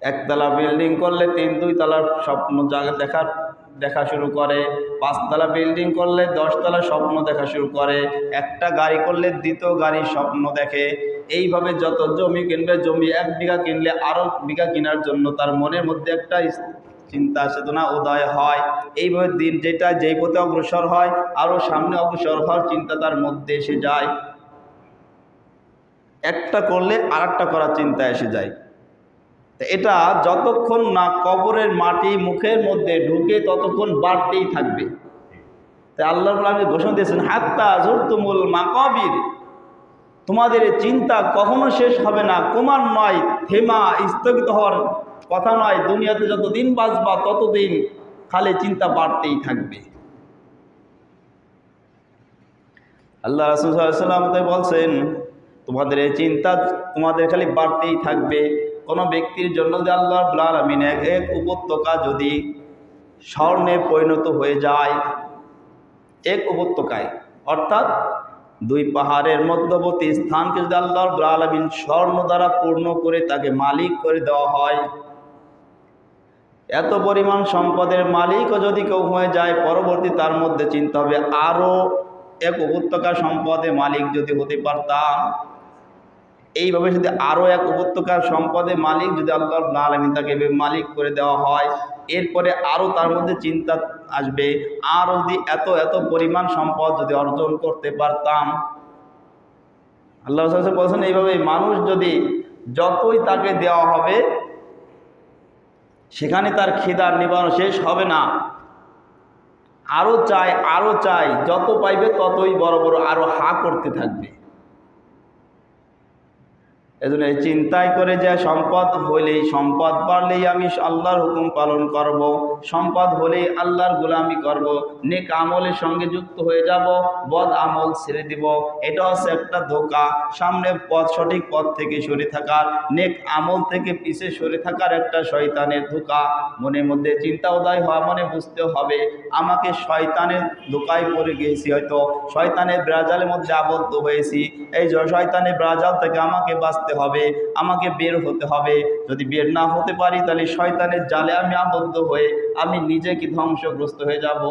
একতলা বিল্ডিং করলে দুই তলার স্বপ্ন দেখা শুরু করে, 5 তলা বিল্ডিং করলে 10 তলা স্বপ্ন দেখা শুরু করে, একটা গাড়ি করলে দ্বিতীয় গাড়ির স্বপ্ন দেখে। এইভাবে যত জমি কিনবে, জমি 1 বিঘা কিনলে আরো বিঘা কেনার জন্য তার মনের মধ্যে একটা চিন্তা চেতনা উদয় হয়। এইভাবে দিন যেই পথে অগ্রসর হয়, আরো সামনে অগ্রসর হওয়ার চিন্তা তার মধ্যে এসে যায়। একটা করলে আরেকটা করার চিন্তা এসে যায়। এটা যতক্ষণ না কবরের মাটি মুখের মধ্যে ঢুকে ততক্ষণ বাড়তেই থাকবে। তাই আল্লাহ রাব্বুল ঘোষণা দিয়েছেন, হাত্তা যুরতুমুল মাকাবির, তোমাদের এই চিন্তা কখনো শেষ হবে না, ক্রমান্বয়ে স্থগিত হওয়ার কথা নয়। দুনিয়াতে যতদিন বাঁচবা ততদিন খালি চিন্তা বাড়তেই থাকবে। আল্লাহ রাসূল সাল্লাল্লাহু আলাইহি ওয়াসাল্লাম তাই বলছেন, তোমাদের এই চিন্তা তোমাদের খালি বাড়তেই থাকবে। কোনো ব্যক্তির জন্য যে আল্লাহ রাব্বুল আলামিন এক উপত্যকা যদি স্বর্ণে পরিণত হয়ে যায়, এক উপত্যকায় অর্থাৎ 2 পাহাড়ের মধ্যবর্তী স্থানকে যদি আল্লাহ রাব্বুল আলামিন স্বর্ণ দ্বারা পূর্ণ করে তাকে মালিক করে দেওয়া হয়, এত পরিমাণ সম্পদের মালিকও যদি কেউ হয়ে যায়, পরবর্তী তার মধ্যে চিন্তা হবে আরও এক উপত্যকা সম্পদের মালিক যদি হতে পারতাম। এইভাবে যদি আরও এক উপত্যকার সম্পদের মালিক যদি আল্লাহ রাব্বুল আলামিন তাকে মালিক করে দেওয়া হয়, এরপরে আরও তার মধ্যে চিন্তা আসবে, আরও যদি এত পরিমাণ সম্পদ যদি অর্জন করতে পারতাম। আল্লাহ রাসূল বলেছেন, এইভাবে মানুষ যদি যতই তাকে দেওয়া হবে সেখানে তার খিদার নিবারণ শেষ হবে না, আরও চাই, যত পাইবে ততই বড় বড় আরও হা করতে থাকবে। এজন্য এই চিন্তায় করে যে সম্পদ বাড়লেই আমি আল্লাহর হুকুম পালন করব, সম্পদ হলেই আল্লাহর গোলামি করব, নেক আমলের সঙ্গে যুক্ত হয়ে যাব, বদ আমল ছেড়ে দিব, এটা হচ্ছে একটা ধোঁকা। সামনে সঠিক পথ থেকে সরে থাকার, নেক আমল থেকে পিছে সরে থাকার একটা শয়তানের ধোঁকা। মনের মধ্যে চিন্তা উদয় হওয়া মানে বুঝতে হবে আমাকে শয়তানের ধোঁকায় পড়ে গিয়েছি, হয়তো শয়তানের ব্রাজালের মধ্যে আবদ্ধ হয়েছি। এই শয়তানের ব্রাজাল থেকে আমাকে বাঁচতে হবে, আমাকে বের হতে হবে। যদি বের না হতে পারি তাহলে শয়তানের জালে আমি আবদ্ধ হয়ে আমি নিজে কি ধ্বংসগ্রস্ত হয়ে যাব।